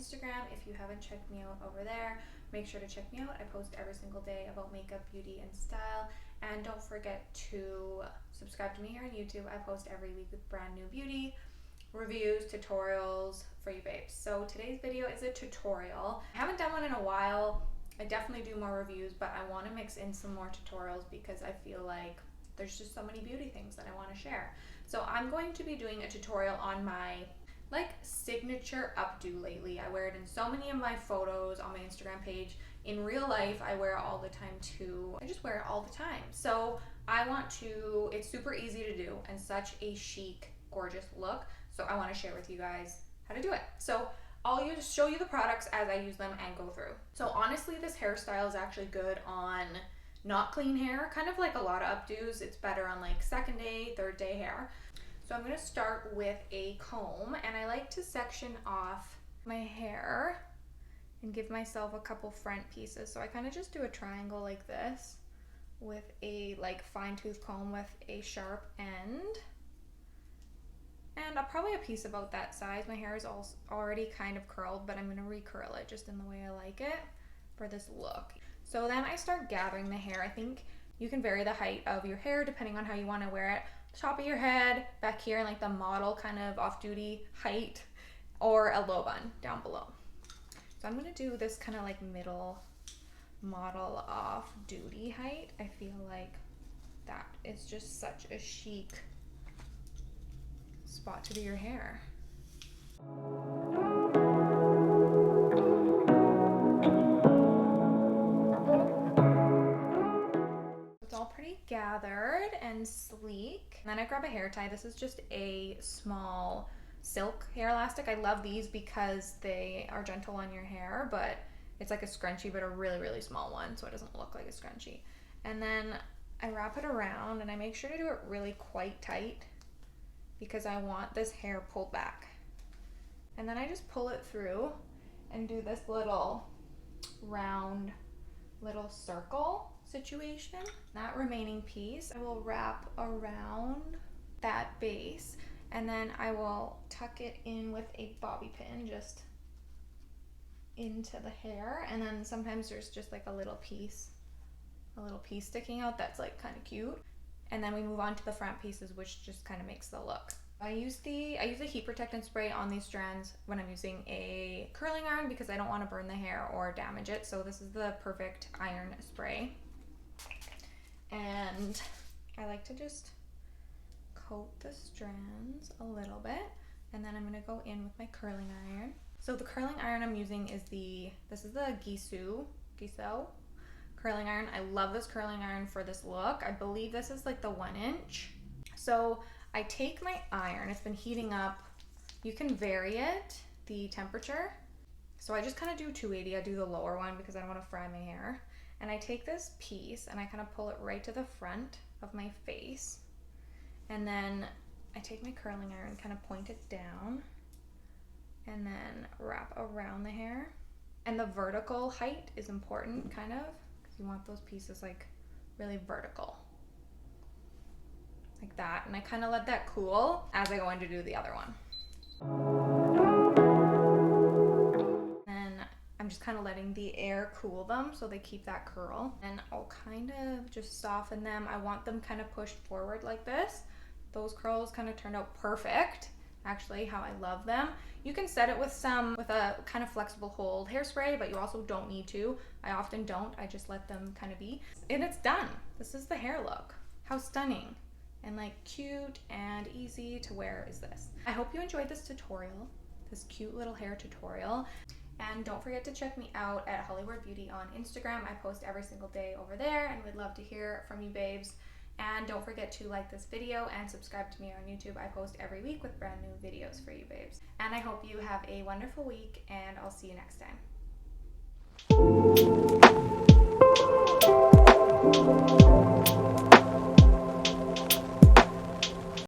Instagram. If you haven't checked me out over there, make sure to check me out. I post every single day about makeup, beauty, and style. And don't forget to subscribe to me here on YouTube. I post every week with brand new beauty reviews, tutorials for you babes. So today's video is a tutorial. I haven't done one in a while. I definitely do more reviews, but I want to mix in some more tutorials because I feel like there's just so many beauty things that I want to share. So I'm going to be doing a tutorial on my signature updo lately. I wear it in so many of my photos on my Instagram page. In real life, I wear it all the time too. I just wear it all the time. So it's super easy to do and such a chic, gorgeous look. So I want to share with you guys how to do it. So I'll show you the products as I use them and go through. So honestly, this hairstyle is actually good on not clean hair, kind of like a lot of updos. It's better on like second day, third day hair. So I'm going to start with a comb, and I like to section off my hair and give myself a couple front pieces. So I kind of just do a triangle like this with a fine tooth comb with a sharp end. And probably a piece about that size. My hair is already kind of curled, but I'm going to recurl it just in the way I like it for this look. So then I start gathering the hair. I think you can vary the height of your hair depending on how you want to wear it. Top of your head, back here in the model kind of off-duty height, or a low bun down below. So I'm going to do this kind of middle model off-duty height. I feel like that is just such a chic spot to do your hair. It's all pretty gathered and sleek. And then I grab a hair tie. This is just a small silk hair elastic. I love these because they are gentle on your hair, but it's like a scrunchie, but a really, really small one, so it doesn't look like a scrunchie. And then I wrap it around, and I make sure to do it really quite tight because I want this hair pulled back. And then I just pull it through and do this little round little circle situation. That remaining piece I will wrap around that base, and then I will tuck it in with a bobby pin just into the hair. And then sometimes there's just a little piece sticking out that's kind of cute. And then we move on to the front pieces, which just kind of makes the look. I use a heat protectant spray on these strands when I'm using a curling iron because I don't want to burn the hair or damage it. So this is the perfect iron spray. And I like to just coat the strands a little bit, and then I'm going to go in with my curling iron. So the curling iron I'm using is the Gisou curling iron. I love this curling iron for this look. I believe this is the 1 inch. So I take my iron, it's been heating up. You can vary it, the temperature. So I just kind of do 280. I do the lower one because I don't want to fry my hair. And I take this piece and I kind of pull it right to the front of my face. And then I take my curling iron, kind of point it down, and then wrap around the hair. And the vertical height is important, kind of, because you want those pieces really vertical. Like that. And I kind of let that cool as I go in to do the other one. Then I'm just kind of letting the air cool them so they keep that curl. And I'll kind of just soften them. I want them kind of pushed forward like this. Those curls kind of turned out perfect, actually, how I love them. You can set it with a kind of flexible hold hairspray, but you also don't need to. I often don't. I just let them kind of be. And it's done. This is the hair look. How stunning and cute and easy to wear is this. I hope you enjoyed this tutorial, this cute little hair tutorial. And don't forget to check me out at hollkward beauty on Instagram. I post every single day over there and would love to hear from you babes. And don't forget to like this video and subscribe to me on YouTube. I post every week with brand new videos for you babes. And I hope you have a wonderful week, and I'll see you next time.